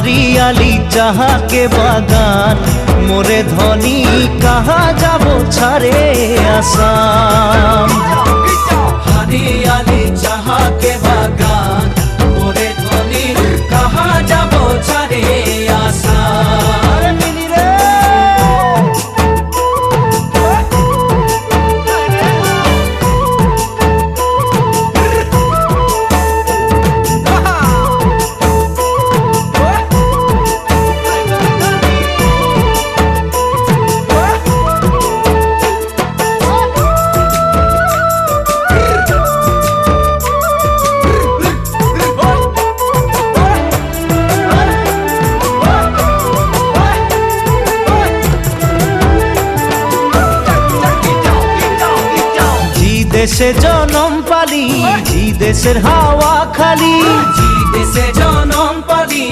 हरियाली जहाँ के बागान मोरे धनी कहाँ जाबो छारे आसाम। हरियाली जहाँ के बागान मोरे धनी कहाँ जाबो छारे आसाम। দেশে জনম পালি জি দেশের হাওয়া খালি, জি দেশে জনম পালি।